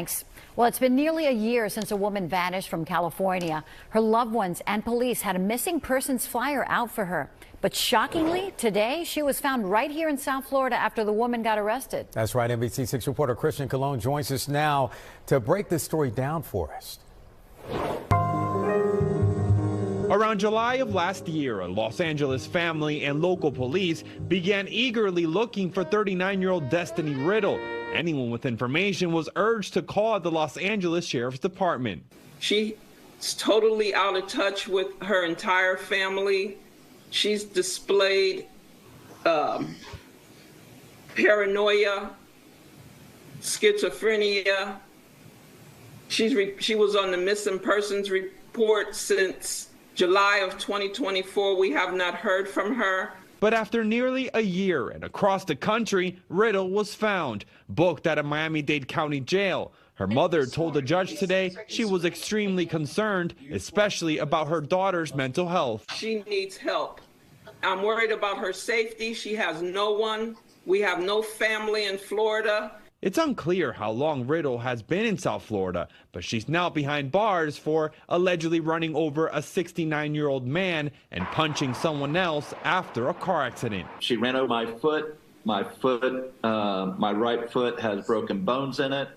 Thanks. Well, it's been nearly a year since a woman vanished from California. Her loved ones and police had a missing persons flyer out for her. But shockingly, today she was found right here in South Florida after the woman got arrested. That's right. NBC6 reporter Christian Colon joins us now to break this story down for us. Around July of last year, a Los Angeles family and local police began eagerly looking for 39-year-old Destiny Riddle. Anyone with information was urged to call the Los Angeles Sheriff's Department. She's totally out of touch with her entire family. She's displayed paranoia, schizophrenia. She was on the missing persons report since July of 2024. We have not heard from her. But after nearly a year and across the country, Riddle was found, booked at a Miami-Dade County jail. Her mother told the judge today she was extremely concerned, especially about her daughter's mental health. She needs help. I'm worried about her safety. She has no one. We have no family in Florida. It's unclear how long Riddle has been in South Florida, but she's now behind bars for allegedly running over a 69-year-old man and punching someone else after a car accident. She ran over my foot. My right foot has broken bones in it.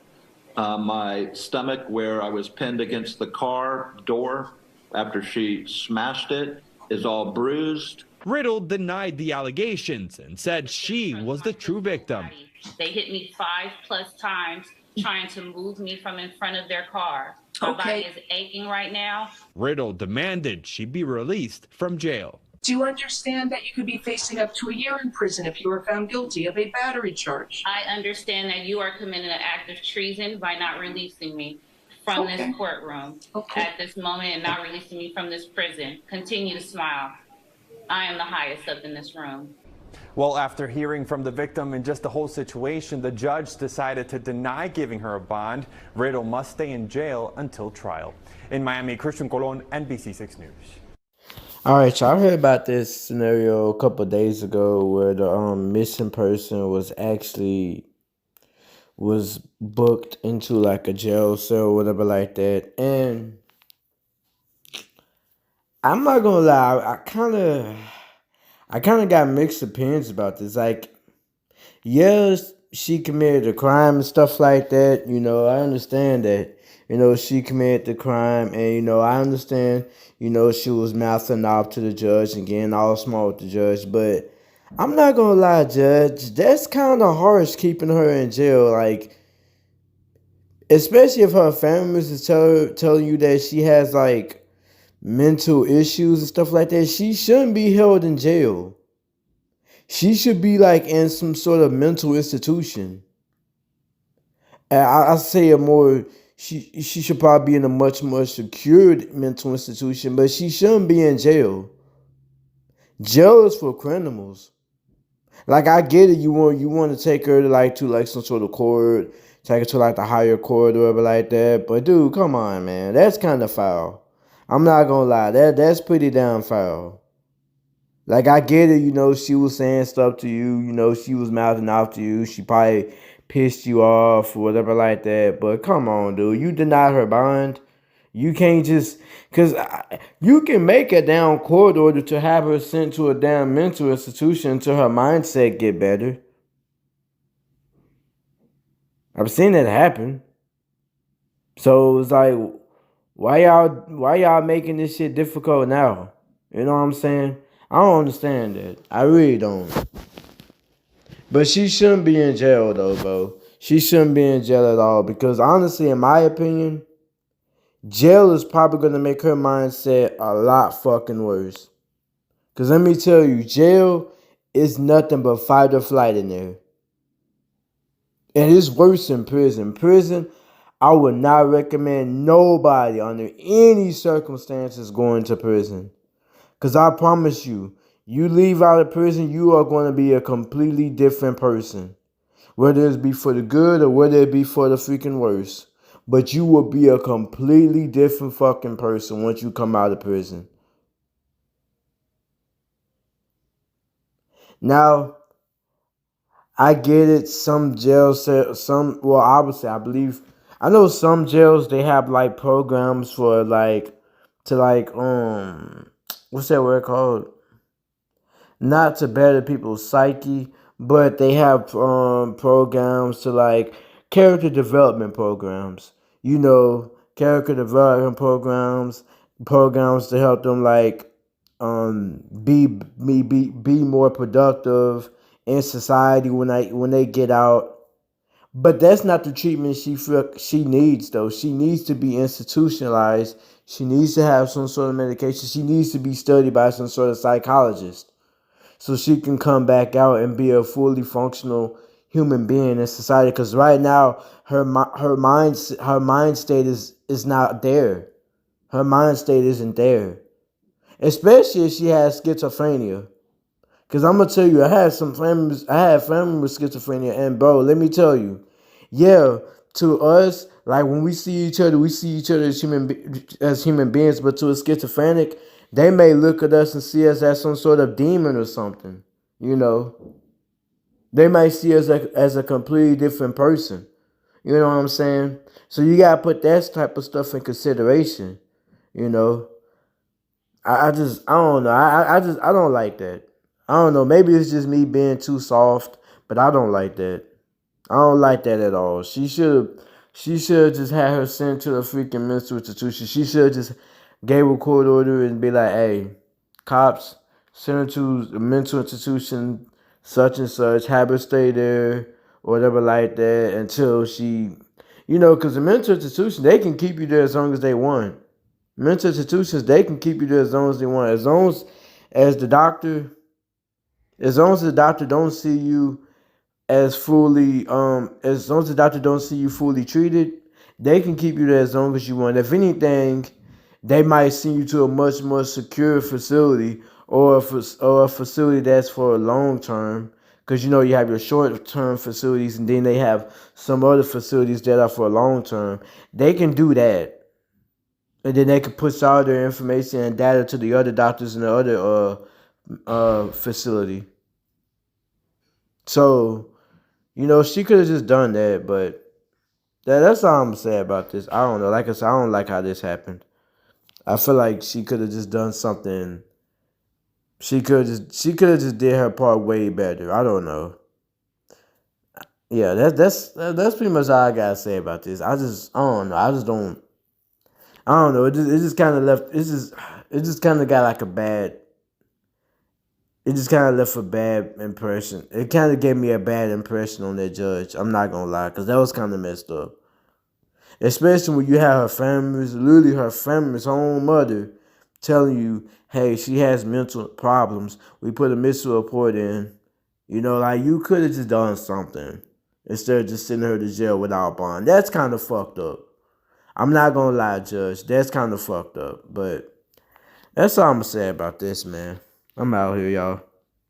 My stomach, where I was pinned against the car door after she smashed it, is all bruised. Riddle denied the allegations and said she was the true victim. They hit me 5+ times trying to move me from in front of their car. My body is aching right now. Riddle demanded she be released from jail. Do you understand that you could be facing up to a year in prison if you were found guilty of a battery charge? I understand that you are committing an act of treason by not releasing me from this courtroom at this moment and not releasing me from this prison. Continue to smile. I am the highest up in this room. Well, after hearing from the victim and just the whole situation, the judge decided to deny giving her a bond. Riddle must stay in jail until trial. In Miami, Christian Colon, NBC6 News. All right, y'all heard about this scenario a couple of days ago where the missing person was booked into like a jail cell or whatever like that. And I'm not gonna lie, I kind of got mixed opinions about this. Like, yes, she committed a crime and stuff like that. You know, I understand that. You know, she committed the crime, and, you know, I understand, you know, she was mouthing off to the judge and getting all smart with the judge. But I'm not going to lie, Judge, that's kind of harsh keeping her in jail. Like, especially if her family is telling you that she has, like, mental issues and stuff like that. She shouldn't be held in jail. She should be, like, in some sort of mental institution. And I say it more... She should probably be in a much more secured mental institution, but she shouldn't be in jail. Jail is for criminals. Like, I get it, you want to take her to some sort of court, take her to like the higher court or whatever like that. But dude, come on, man, that's kind of foul. I'm not gonna lie, that's pretty damn foul. Like, I get it, you know, she was saying stuff to you, you know, she was mouthing off to you, she probably pissed you off or whatever like that. But come on, dude, you denied her bond. You can't just, because you can make a damn court order to have her sent to a damn mental institution until her mindset get better. I've seen that happen. So it's like, why y'all making this shit difficult now? You know what I'm saying? I don't understand that. I really don't. But she shouldn't be in jail, though, bro. She shouldn't be in jail at all. Because, honestly, in my opinion, jail is probably going to make her mindset a lot fucking worse. Because let me tell you, jail is nothing but fight or flight in there. And it's worse than prison. Prison, I would not recommend nobody under any circumstances going to prison. Because I promise you, you leave out of prison, you are going to be a completely different person. Whether it be for the good or whether it be for the freaking worse. But you will be a completely different fucking person once you come out of prison. Now, I get it. Some jail cells, obviously, I believe I know some jails they have like programs for like to like what's that word called? Not to better people's psyche, but they have programs to like character development programs. You know, character development programs to help them like be more productive in society when they get out. But that's not the treatment she needs though. She needs to be institutionalized. She needs to have some sort of medication. She needs to be studied by some sort of psychologist so she can come back out and be a fully functional human being in society. Because right now her mind state is not there. Her mind state isn't there, especially if she has schizophrenia. Cause I'm gonna tell you, I had family with schizophrenia, and bro, let me tell you, yeah, to us, like when we see each other as human beings, but to a schizophrenic, they may look at us and see us as some sort of demon or something. You know, they might see us as a completely different person. You know what I'm saying? So you gotta put that type of stuff in consideration. You know, I don't know. I don't like that. I don't know. Maybe it's just me being too soft, but I don't like that. I don't like that at all. She should just had her sent to a freaking mental institution. She should just gave a court order and be like, hey, cops, send her to a mental institution, such and such, have her stay there, or whatever like that, until she, because the mental institution, they can keep you there as long as they want. Mental institutions, they can keep you there as long as they want. As the doctor don't see you as long as the doctor don't see you fully treated, they can keep you there as long as you want. If anything, they might send you to a much more secure facility or a facility that's for a long term. Because you have your short term facilities and then they have some other facilities that are for long term. They can do that. And then they can push all their information and data to the other doctors in the other facility. So, she could have just done that, but that's all I'm gonna say about this. I don't know. Like I said, I don't like how this happened. I feel like she could have just done something. She could have just did her part way better. I don't know. Yeah, that's pretty much all I gotta say about this. I don't know. I don't know. It just kind of left. It just kind of got like a bad. It just kind of left a bad impression. It kind of gave me a bad impression on that judge. I'm not gonna lie, because that was kind of messed up. Especially when you have her family's, literally her family's own mother telling you, hey, she has mental problems. We put a missile report in. Like you could have just done something instead of just sending her to jail without bond. That's kind of fucked up. I'm not gonna lie, Judge. That's kind of fucked up. But that's all I'm gonna say about this, man. I'm out here, y'all.